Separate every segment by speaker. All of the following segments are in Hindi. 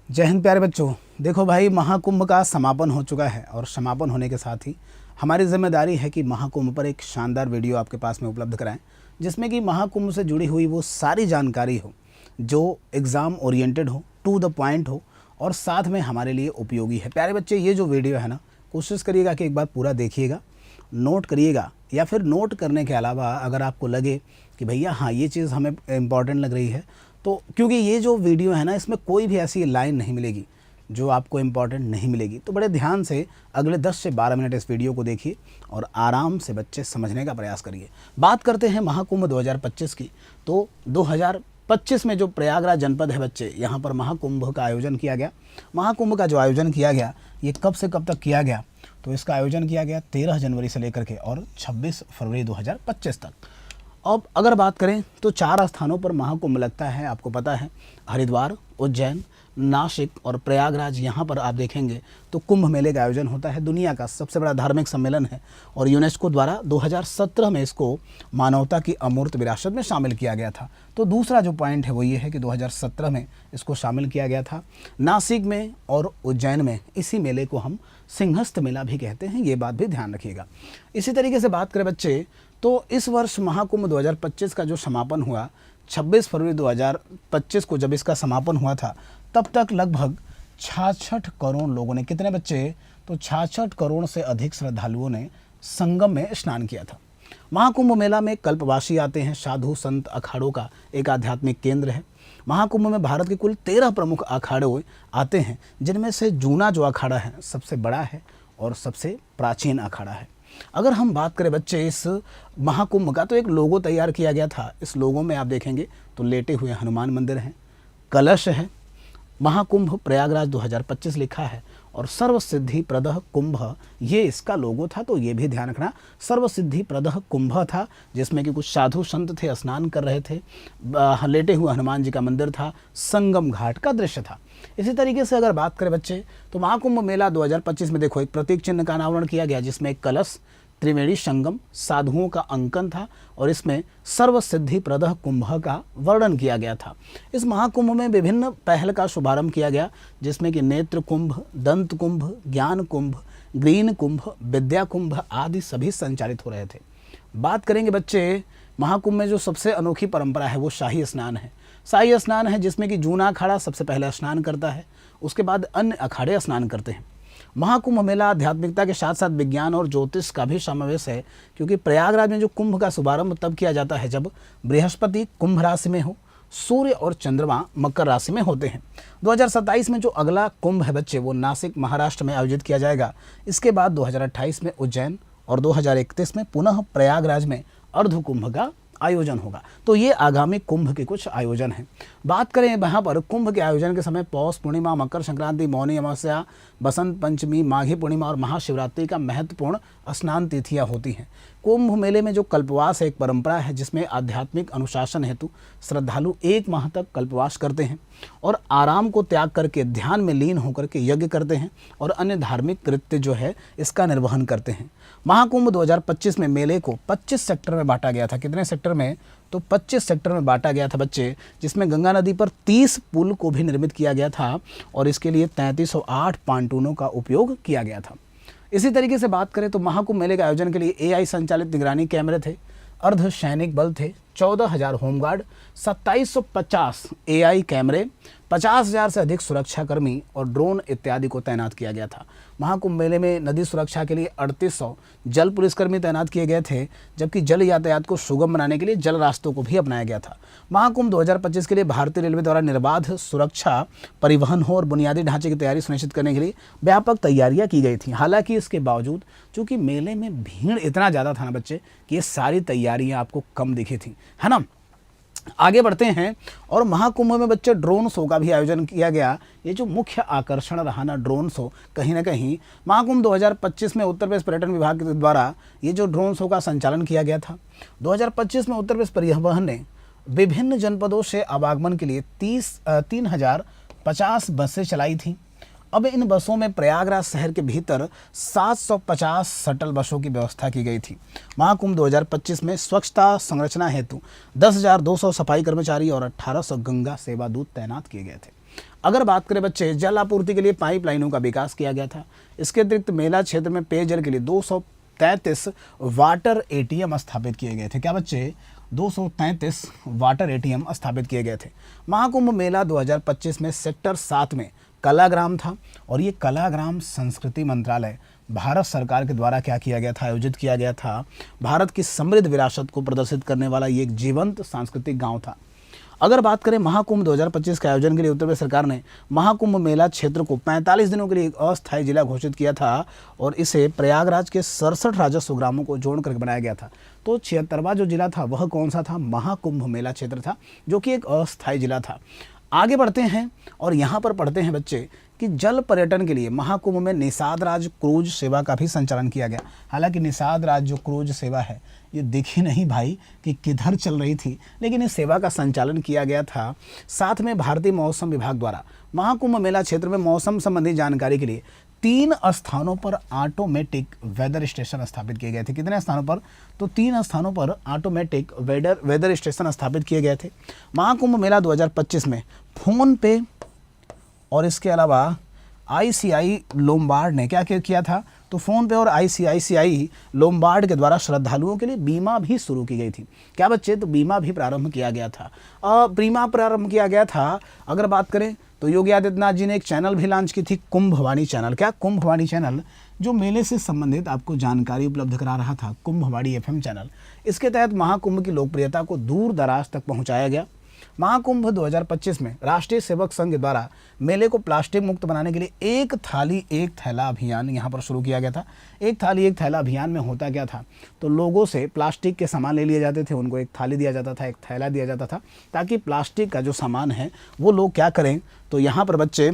Speaker 1: जय हिंद प्यारे बच्चों। देखो भाई, महाकुंभ का समापन हो चुका है और समापन होने के साथ ही हमारी जिम्मेदारी है कि महाकुंभ पर एक शानदार वीडियो आपके पास में उपलब्ध कराएं, जिसमें कि महाकुंभ से जुड़ी हुई वो सारी जानकारी हो जो एग्ज़ाम ओरिएंटेड हो, टू द पॉइंट हो और साथ में हमारे लिए उपयोगी है। प्यारे बच्चे, ये जो वीडियो है ना, कोशिश करिएगा कि एक बार पूरा देखिएगा, नोट करिएगा, या फिर नोट करने के अलावा अगर आपको लगे कि भैया हाँ ये चीज़ हमें इम्पॉर्टेंट लग रही है, तो क्योंकि ये जो वीडियो है ना, इसमें कोई भी ऐसी लाइन नहीं मिलेगी जो आपको इम्पॉर्टेंट नहीं मिलेगी, तो बड़े ध्यान से अगले 10 से 12 मिनट इस वीडियो को देखिए और आराम से बच्चे समझने का प्रयास करिए। बात करते हैं महाकुंभ 2025 की। तो 2025 में जो प्रयागराज जनपद है बच्चे, यहाँ पर महाकुंभ का आयोजन किया गया। महाकुंभ का जो आयोजन किया गया, ये कब से कब तक किया गया? तो इसका आयोजन किया गया 13 जनवरी से लेकर के और 26 फरवरी 2025 तक। अब अगर बात करें तो 4 स्थानों पर महाकुंभ लगता है, आपको पता है, हरिद्वार, उज्जैन, नासिक और प्रयागराज। यहाँ पर आप देखेंगे तो कुंभ मेले का आयोजन होता है। दुनिया का सबसे बड़ा धार्मिक सम्मेलन है और यूनेस्को द्वारा 2017 में इसको मानवता की अमूर्त विरासत में शामिल किया गया था। तो दूसरा जो पॉइंट है वो ये है कि 2017 में इसको शामिल किया गया था। नासिक में और उज्जैन में इसी मेले को हम सिंहस्थ मेला भी कहते हैं, ये बात भी ध्यान रखिएगा। इसी तरीके से बात करें बच्चे, तो इस वर्ष महाकुंभ 2025 का जो समापन हुआ 26 फरवरी 2025 को, जब इसका समापन हुआ था, तब तक लगभग 66 करोड़ लोगों ने, कितने बच्चे? तो 66 करोड़ से अधिक श्रद्धालुओं ने संगम में स्नान किया था। महाकुंभ मेला में कल्पवासी आते हैं। साधु संत अखाड़ों का एक आध्यात्मिक केंद्र है। महाकुंभ में भारत के कुल 13 प्रमुख अखाड़े आते हैं, जिनमें से जूना जो अखाड़ा है सबसे बड़ा है और सबसे प्राचीन अखाड़ा है। अगर हम बात करें बच्चे इस महाकुंभ का, तो एक लोगो तैयार किया गया था। इस लोगो में आप देखेंगे तो लेटे हुए हनुमान मंदिर हैं, कलश है, महाकुंभ प्रयागराज 2025 लिखा है और सर्वसिद्धि प्रदः कुंभ, ये इसका लोगो था। तो ये भी ध्यान रखना, सर्वसिद्धि प्रदः कुंभ था, जिसमें कि कुछ साधु संत थे, स्नान कर रहे थे, लेटे हुए हनुमान जी का मंदिर था, संगम घाट का दृश्य था। इसी तरीके से अगर बात करें बच्चे, तो महाकुंभ मेला 2025 में देखो एक प्रतीक चिन्ह का अनावरण किया गया, जिसमें एक कलश, त्रिवेणी संगम, साधुओं का अंकन था और इसमें सर्वसिद्धि प्रदः कुंभ का वर्णन किया गया था। इस महाकुंभ में विभिन्न पहल का शुभारंभ किया गया, जिसमें कि नेत्र कुंभ, दंत कुंभ, ज्ञान कुंभ, ग्रीन कुंभ, विद्या कुंभ आदि सभी संचालित हो रहे थे। बात करेंगे बच्चे, महाकुंभ में जो सबसे अनोखी परंपरा है वो शाही स्नान है। शाही स्नान है जिसमें कि जूना अखाड़ा सबसे पहले स्नान करता है, उसके बाद अन्य अखाड़े स्नान करते हैं। महाकुंभ मेला आध्यात्मिकता के साथ साथ विज्ञान और ज्योतिष का भी समावेश है, क्योंकि प्रयागराज में जो कुंभ का शुभारंभ तब किया जाता है जब बृहस्पति कुंभ राशि में हो, सूर्य और चंद्रमा मकर राशि में होते हैं। 2027 में जो अगला कुंभ है बच्चे, वो नासिक महाराष्ट्र में आयोजित किया जाएगा। इसके बाद 2028 में उज्जैन और 2031 में पुनः प्रयागराज में अर्ध कुंभ का आयोजन होगा। तो ये आगामी कुंभ के कुछ आयोजन हैं। बात करें यहाँ पर कुंभ के आयोजन के समय पौष पूर्णिमा, मकर संक्रांति, मौनी अमावस्या, बसंत पंचमी, माघी पूर्णिमा और महाशिवरात्रि का महत्वपूर्ण स्नान तिथियाँ होती हैं। कुंभ मेले में जो कल्पवास है एक परंपरा है, जिसमें आध्यात्मिक अनुशासन हेतु श्रद्धालु 1 माह तक कल्पवास करते हैं और आराम को त्याग करके ध्यान में लीन होकर के यज्ञ करते हैं और अन्य धार्मिक कृत्य जो है इसका निर्वहन करते हैं। महाकुंभ 2025 में मेले को 25 सेक्टर में बांटा गया था। कितने सेक्टर में? तो 25 सेक्टर में बांटा गया था बच्चे, जिसमें गंगा नदी पर 30 पुल को भी निर्मित किया गया था और इसके लिए 3308 पांटूनों का उपयोग किया गया था। इसी तरीके से बात करें तो महाकुंभ मेले के आयोजन के लिए AI संचालित निगरानी कैमरे थे, अर्धसैनिक बल थे, 14,000 होमगार्ड, 2750 AI कैमरे, 50,000 से अधिक सुरक्षाकर्मी और ड्रोन इत्यादि को तैनात किया गया था। महाकुंभ मेले में नदी सुरक्षा के लिए 3800 जल पुलिसकर्मी तैनात किए गए थे, जबकि जल यातायात को सुगम बनाने के लिए जल रास्तों को भी अपनाया गया था। महाकुंभ 2025 के लिए भारतीय रेलवे द्वारा निर्बाध सुरक्षा, परिवहन हो और बुनियादी ढांचे की तैयारी सुनिश्चित करने के लिए व्यापक तैयारियां की गई थी। हालांकि इसके बावजूद चूंकि मेले में भीड़ इतना ज़्यादा था ना बच्चे, कि ये सारी तैयारियां आपको कम दिखी थी, है ना। आगे बढ़ते हैं और महाकुंभ में बच्चे ड्रोन शो का भी आयोजन किया गया। ये जो मुख्य आकर्षण रहा ना ड्रोन शो, कहीं ना कहीं महाकुंभ 2025 में उत्तर प्रदेश पर्यटन विभाग के द्वारा ये जो ड्रोन शो का संचालन किया गया था। 2025 में उत्तर प्रदेश परिवहन ने विभिन्न जनपदों से आवागमन के लिए 3050 बसें चलाई थी। अब इन बसों में प्रयागराज शहर के भीतर 750 शटल बसों की व्यवस्था की गई थी। महाकुंभ 2025 में स्वच्छता संरचना हेतु 10,200 सफाई कर्मचारी और 1,800 गंगा सेवा दूत तैनात किए गए थे। अगर बात करें बच्चे, जल आपूर्ति के लिए पाइपलाइनों का विकास किया गया था। इसके अतिरिक्त मेला क्षेत्र में पेयजल के लिए 233 वाटर एटीएम स्थापित किए गए थे। क्या बच्चे? 233 वाटर एटीएम स्थापित किए गए थे। महाकुंभ मेला 2025 में सेक्टर 7 में कलाग्राम था, और ये कलाग्राम संस्कृति मंत्रालय भारत सरकार के द्वारा क्या किया गया था? आयोजित किया गया था। भारत की समृद्ध विरासत को प्रदर्शित करने वाला ये एक जीवंत सांस्कृतिक गांव था। अगर बात करें महाकुंभ 2025 के आयोजन के लिए उत्तर प्रदेश सरकार ने महाकुंभ मेला क्षेत्र को 45 दिनों के लिए एक अस्थायी जिला घोषित किया था, और इसे प्रयागराज के 67 राजस्व ग्रामों को जोड़ करके बनाया गया था। तो 76वां जो जिला था वह कौन सा था? महाकुंभ मेला क्षेत्र था, जो कि एक अस्थायी जिला था। आगे बढ़ते हैं और यहाँ पर पढ़ते हैं बच्चे कि जल पर्यटन के लिए महाकुंभ में निषाद राज क्रूज सेवा का भी संचालन किया गया। हालांकि निषाद राज जो क्रूज सेवा है ये दिखी नहीं भाई कि किधर चल रही थी, लेकिन इस सेवा का संचालन किया गया था। साथ में भारतीय मौसम विभाग द्वारा महाकुंभ मेला क्षेत्र में मौसम संबंधी जानकारी के लिए 3 स्थानों पर ऑटोमेटिक वेदर स्टेशन स्थापित किए गए थे। कितने स्थानों पर? तो 3 स्थानों पर ऑटोमेटिक वेदर स्टेशन स्थापित किए गए थे। महाकुंभ मेला 2025 में फोन पे और इसके अलावा आईसीआई लोम्बार्ड ने क्या किया था? तो फ़ोन पे और आईसीआई लोम्बार्ड के द्वारा श्रद्धालुओं के लिए बीमा भी शुरू की गई थी। क्या बच्चे? तो बीमा भी प्रारंभ किया गया था। बीमा प्रारंभ किया गया था। अगर बात करें तो योगी आदित्यनाथ जी ने एक चैनल भी लॉन्च की थी, कुंभवाणी चैनल। क्या? कुंभवाणी चैनल, जो मेले से संबंधित आपको जानकारी उपलब्ध करा रहा था, कुंभवाणी एफएम चैनल। इसके तहत महाकुंभ की लोकप्रियता को दूर दराज तक पहुँचाया गया। महाकुंभ 2025 में राष्ट्रीय सेवक संघ द्वारा मेले को प्लास्टिक मुक्त बनाने के लिए एक थाली एक थैला अभियान यहाँ पर शुरू किया गया था। एक थाली एक थैला अभियान में होता क्या था? तो लोगों से प्लास्टिक के सामान ले लिए जाते थे, उनको एक थाली दिया जाता था, एक थैला दिया जाता था, ताकि प्लास्टिक का जो सामान है वो लोग क्या करें? तो यहाँ पर बच्चे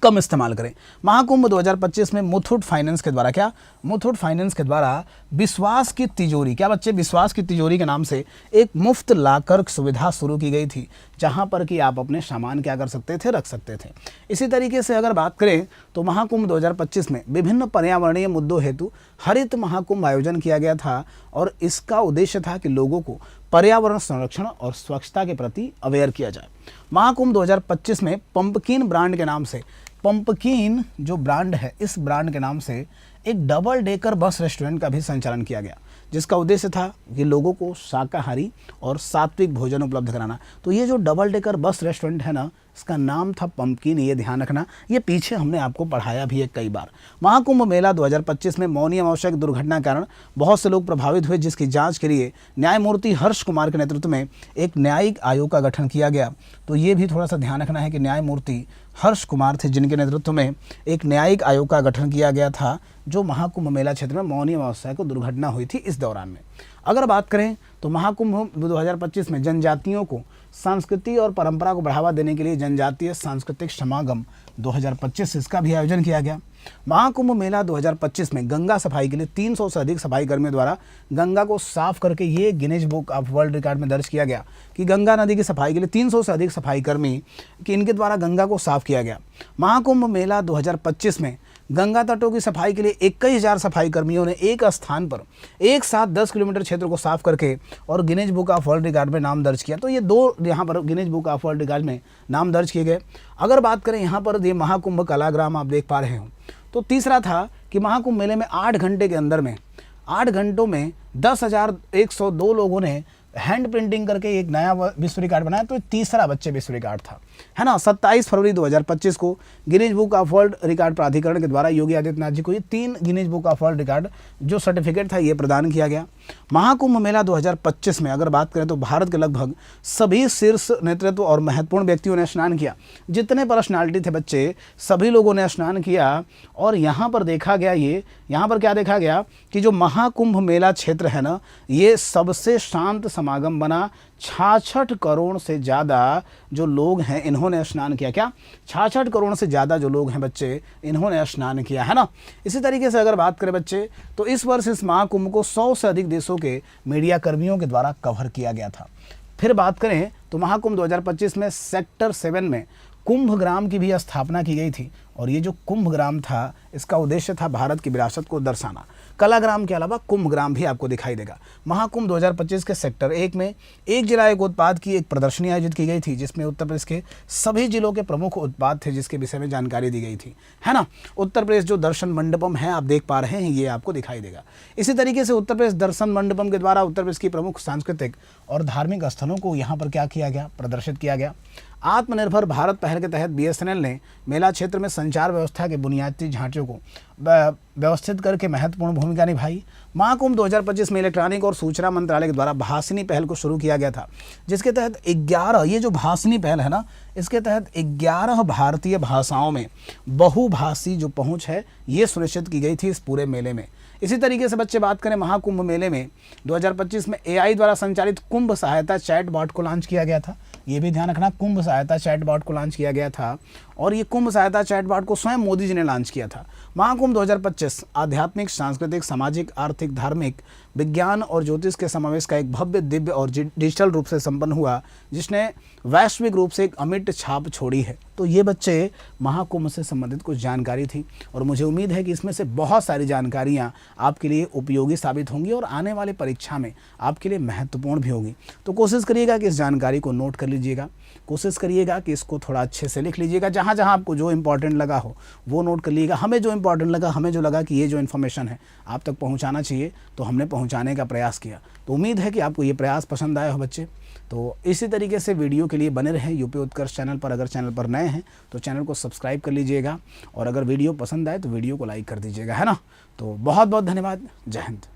Speaker 1: कम इस्तेमाल करें। महाकुंभ 2025 में मुथूट फाइनेंस के द्वारा क्या? मुथूट फाइनेंस के द्वारा विश्वास की तिजोरी, क्या बच्चे? विश्वास की तिजोरी के नाम से एक मुफ्त लाकर सुविधा शुरू की गई थी, जहां पर कि आप अपने सामान क्या कर सकते थे? रख सकते थे। इसी तरीके से अगर बात करें तो महाकुंभ 2025 में विभिन्न पर्यावरणीय मुद्दों हेतु हरित महाकुंभ आयोजन किया गया था, और इसका उद्देश्य था कि लोगों को पर्यावरण संरक्षण और स्वच्छता के प्रति अवेयर किया जाए। महाकुंभ 2025 में पंपकिन ब्रांड के नाम से, पंपकिन जो ब्रांड है, इस ब्रांड के नाम से एक डबल डेकर बस रेस्टोरेंट का भी संचालन किया गया, जिसका उद्देश्य था कि लोगों को शाकाहारी और सात्विक भोजन उपलब्ध कराना। तो ये जो डबल डेकर बस रेस्टोरेंट है ना, इसका नाम था पंपकिन, ये ध्यान रखना। ये पीछे हमने आपको पढ़ाया भी है कई बार। महाकुंभ मेला 2025 में मौनी अमावस्या की दुर्घटना के कारण बहुत से लोग प्रभावित हुए, जिसकी जांच के लिए न्यायमूर्ति हर्ष कुमार के नेतृत्व में एक न्यायिक आयोग का गठन किया गया। तो ये भी थोड़ा सा ध्यान रखना है कि न्यायमूर्ति हर्ष कुमार थे, जिनके नेतृत्व में एक न्यायिक आयोग का गठन किया गया था, जो महाकुंभ मेला क्षेत्र में मौनी अमावस्या को दुर्घटना हुई थी इस दौरान में। अगर बात करें तो महाकुंभ 2025 में जनजातियों को संस्कृति और परंपरा को बढ़ावा देने के लिए जनजातीय सांस्कृतिक समागम 2025 इसका भी आयोजन किया गया। महाकुंभ मेला 2025 में गंगा सफाई के लिए 300 से अधिक सफाई कर्मियों द्वारा गंगा को साफ करके ये Guinness book of world record में दर्ज किया गया कि गंगा नदी की सफाई के लिए 300 से अधिक सफाई कर्मी कि इनके द्वारा गंगा को साफ किया गया। महाकुंभ मेला 2025 में गंगा तटों की सफाई के लिए 21,000 सफाई कर्मियों ने एक स्थान पर एक साथ 10 किलोमीटर क्षेत्र को साफ करके और Guinness book of world record में नाम दर्ज किया। तो ये 2 यहाँ पर Guinness book of world record में नाम दर्ज किए गए। अगर बात करें यहाँ पर ये महाकुंभ कलाग्राम आप देख पा रहे हो, तो तीसरा था कि महाकुंभ मेले में 8 घंटे के अंदर में 8 घंटों में 10,102 लोगों ने हैंड प्रिंटिंग करके एक नया विश्व रिकॉर्ड बनाया। तो तीसरा बच्चे विश्व रिकॉर्ड था, है ना। 27 फरवरी 2025 को Guinness book of world record प्राधिकरण के द्वारा योगी आदित्यनाथ जी को ये 3 Guinness book of world record जो सर्टिफिकेट था ये प्रदान किया गया। महाकुंभ मेला 2025 में अगर बात करें तो भारत के लगभग सभी शीर्ष नेतृत्व और महत्वपूर्ण व्यक्तियों ने स्नान किया। जितने पर्सनालिटी थे बच्चे, सभी लोगों ने स्नान किया। और यहाँ पर देखा गया, यहाँ पर क्या देखा गया कि जो महाकुंभ मेला क्षेत्र है ना, ये सबसे शांत समागम बना। 66 करोड़ से ज़्यादा जो लोग हैं इन्होंने स्नान किया। क्या? 66 करोड़ से ज़्यादा जो लोग हैं बच्चे, इन्होंने स्नान किया, है ना। इसी तरीके से अगर बात करें बच्चे, तो इस वर्ष इस महाकुंभ को 100 से अधिक देशों के मीडिया कर्मियों के द्वारा कवर किया गया था। फिर बात करें तो महाकुंभ 2025 में सेक्टर 7 में कुंभ ग्राम की भी स्थापना की गई थी, और ये जो कुंभग्राम था, इसका उद्देश्य था भारत की विरासत को दर्शाना। कलाग्राम के अलावा कुंभग्राम भी आपको दिखाई देगा। महाकुंभ 2025 के सेक्टर 1 में एक जिला एक उत्पाद की एक प्रदर्शनी आयोजित की गई थी, जिसमें उत्तर प्रदेश के सभी जिलों के प्रमुख उत्पाद थे, जिसके विषय में जानकारी दी गई थी, है ना। उत्तर प्रदेश जो दर्शन मंडपम है, आप देख पा रहे हैं, ये आपको दिखाई देगा। इसी तरीके से उत्तर प्रदेश दर्शन मंडपम के द्वारा उत्तर प्रदेश की प्रमुख सांस्कृतिक और धार्मिक स्थलों को यहाँ पर क्या किया गया, प्रदर्शित किया गया। आत्मनिर्भर भारत पहल के तहत BSNL ने मेला क्षेत्र में संचार व्यवस्था के बुनियादी ढांचे को व्यवस्थित करके महत्वपूर्ण भूमिका निभाई। महाकुंभ 2025 में इलेक्ट्रॉनिक और सूचना मंत्रालय के द्वारा भाषिनी पहल को शुरू किया गया था, जिसके तहत 11, ये जो भाषिनी पहल है ना, इसके तहत 11 भारतीय भाषाओं में बहुभाषी जो पहुंच है, ये सुनिश्चित की गई थी इस पूरे मेले में। इसी तरीके से बच्चे बात करें, महाकुंभ मेले में 2025 में AI द्वारा संचालित कुंभ सहायता चैटबॉट को लॉन्च किया गया था। ये भी ध्यान रखना, कुंभ सहायता चैटबॉट को लॉन्च किया गया था, और ये कुंभ सहायता चैटबॉट को स्वयं मोदी जी ने लॉन्च किया था। महाकुंभ 2025 आध्यात्मिक, सांस्कृतिक, सामाजिक, आर्थिक, धार्मिक, विज्ञान और ज्योतिष के समावेश का एक भव्य, दिव्य और डिजिटल रूप से संपन्न हुआ, जिसने वैश्विक रूप से एक अमिट छाप छोड़ी है। तो ये बच्चे महाकुंभ से संबंधित कुछ जानकारी थी, और मुझे उम्मीद है कि इसमें से बहुत सारी जानकारियाँ आपके लिए उपयोगी साबित होंगी और आने वाली परीक्षा में आपके लिए महत्वपूर्ण भी होगी। तो कोशिश करिएगा कि इस जानकारी को नोट कर लीजिएगा, कोशिश करिएगा कि इसको थोड़ा अच्छे से लिख लीजिएगा। जहाँ जहाँ आपको जो इंपॉर्टेंट लगा हो वो नोट कर लीजिएगा। हमें जो इंपॉर्टेंट लगा, हमें जो लगा कि ये जो इन्फॉर्मेशन है आप तक पहुँचाना चाहिए, तो हमने पहुँचाने का प्रयास किया। तो उम्मीद है कि आपको ये प्रयास पसंद आया हो बच्चे। तो इसी तरीके से वीडियो के लिए बने रहें यूपी उत्कर्ष चैनल पर। अगर चैनल पर नए हैं तो चैनल को सब्सक्राइब कर लीजिएगा, और अगर वीडियो पसंद आए तो वीडियो को लाइक कर दीजिएगा, है ना। तो बहुत बहुत धन्यवाद। जय हिंद।